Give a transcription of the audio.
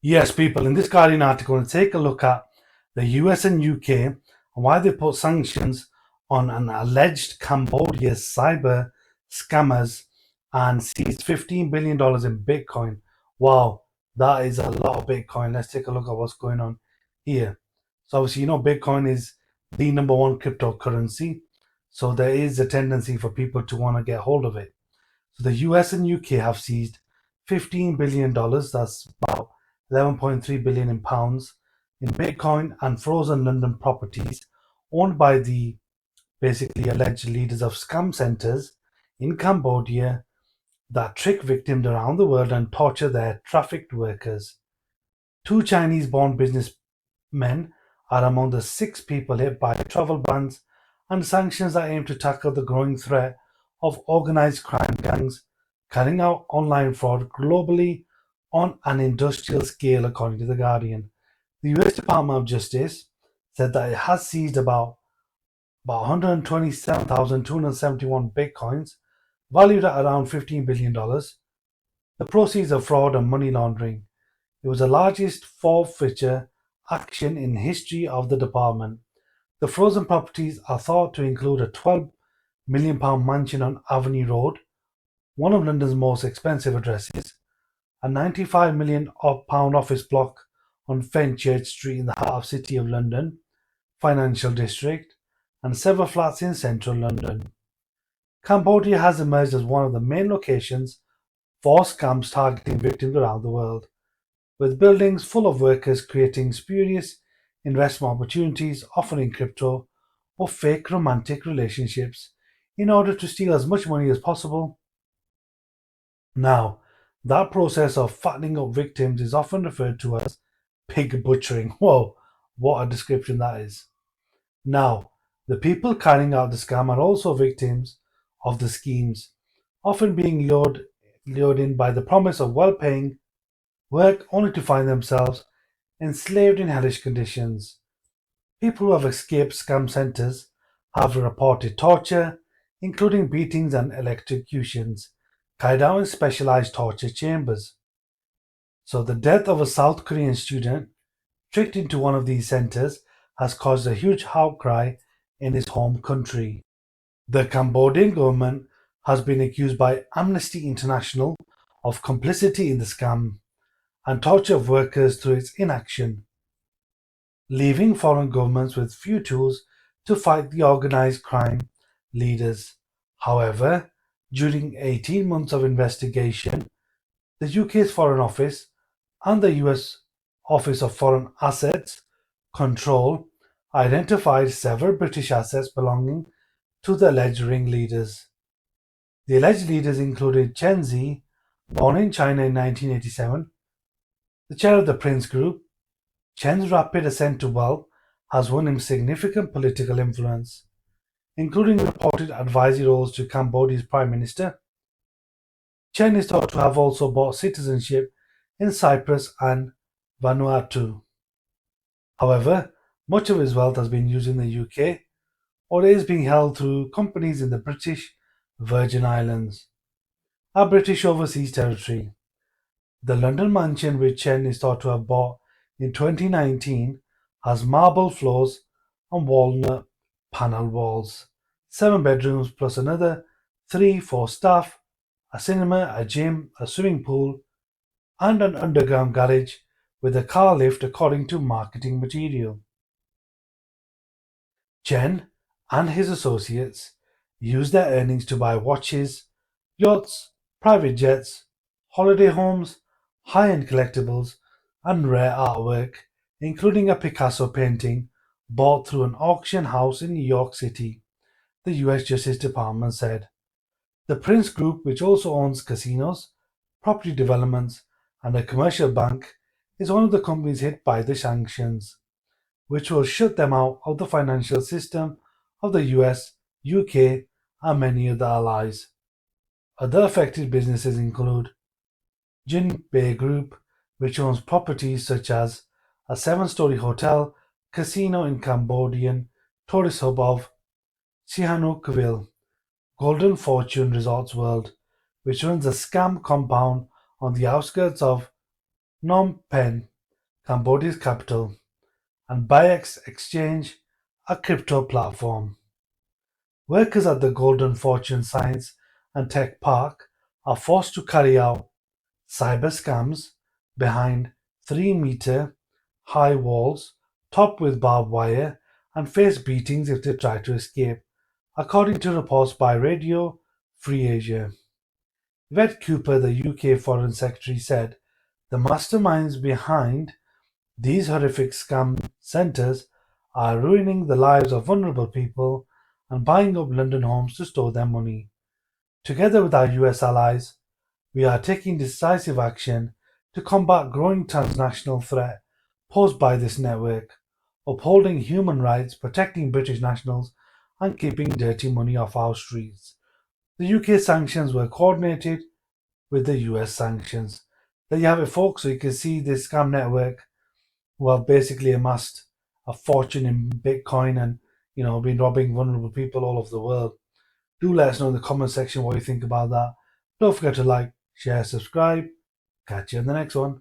Yes, people, in this Guardian article, let's take a look at the US and UK and why they put sanctions on an alleged Cambodia cyber scammers and seized $15 billion in Bitcoin. Wow, that is a lot of Bitcoin. Let's take a look at what's going on here. So, obviously, Bitcoin is the number one cryptocurrency. So, there is a tendency for people to want to get hold of it. So the US and UK have seized $15 billion, that's about 11.3 billion in pounds, in Bitcoin and frozen London properties owned by the basically alleged leaders of scam centers in Cambodia that trick victims around the world and torture their trafficked workers. Two Chinese born businessmen are among the six people hit by travel bans and sanctions that aim to tackle the growing threat of organized crime gangs carrying out online fraud globally on an industrial scale, according to The Guardian. The US Department of Justice said that it has seized about 127,271 bitcoins, valued at around $15 billion, the proceeds of fraud and money laundering. It was the largest forfeiture action in history of the department. The frozen properties are thought to include a £12 million mansion on Avenue Road, one of London's most expensive addresses, a £95 million office block on Fenchurch Street in the heart of City of London financial district, and several flats in central London. Cambodia has emerged as one of the main locations for scams targeting victims around the world, with buildings full of workers creating spurious investment opportunities, often in crypto or fake romantic relationships, in order to steal as much money as possible. Now, that process of fattening up victims is often referred to as pig butchering. Whoa, what a description that is. Now, the people carrying out the scam are also victims of the schemes, often being lured in by the promise of well paying work only to find themselves enslaved in hellish conditions. People who have escaped scam centers have reported torture, including beatings and electrocutions, carried out in specialized torture chambers. So, the death of a South Korean student tricked into one of these centers has caused a huge outcry in his home country. The Cambodian government has been accused by Amnesty International of complicity in the scam and torture of workers through its inaction, leaving foreign governments with few tools to fight the organized crime leaders. However, during 18 months of investigation, the UK's Foreign Office and the US Office of Foreign Assets Control identified several British assets belonging to the alleged ringleaders. The alleged leaders included Chen Zi, born in China in 1987, the chair of the Prince Group. Chen's rapid ascent to wealth has won him significant political influence, including reported advisory roles to Cambodia's Prime Minister. Chen is thought to have also bought citizenship in Cyprus and Vanuatu. However, much of his wealth has been used in the UK or is being held through companies in the British Virgin Islands, a British overseas territory. The London mansion which Chen is thought to have bought in 2019 has marble floors and walnut panel walls, 7 bedrooms plus another three for staff, a cinema, a gym, a swimming pool, and an underground garage with a car lift according to marketing material. Chen and his associates used their earnings to buy watches, yachts, private jets, holiday homes, high-end collectibles, and rare artwork, including a Picasso painting bought through an auction house in New York City, the US Justice Department said. The Prince Group, which also owns casinos, property developments, and a commercial bank, is one of the companies hit by the sanctions, which will shut them out of the financial system of the US, UK, and many other allies. Other affected businesses include Jinbei Group, which owns properties such as a 7-story hotel, casino in Cambodian tourist hub of Sihanoukville, Golden Fortune Resorts World, which runs a scam compound on the outskirts of Phnom Penh, Cambodia's capital, and Bayex Exchange, a crypto platform. Workers at the Golden Fortune Science and Tech Park are forced to carry out cyber scams behind 3-meter high walls topped with barbed wire and face beatings if they try to escape, according to reports by Radio Free Asia. Ved Cooper, the UK Foreign Secretary, said the masterminds behind these horrific scam centres are ruining the lives of vulnerable people and buying up London homes to store their money. Together with our US allies, we are taking decisive action to combat growing transnational threat posed by this network, upholding human rights, protecting British nationals, and keeping dirty money off our streets. The UK sanctions were coordinated with the US sanctions. There you have it, folks. So you can see this scam network who have basically amassed a fortune in Bitcoin and been robbing vulnerable people all over the world. Do let us know in the comment section what you think about that. Don't forget to like, share, subscribe. Catch you in the next one.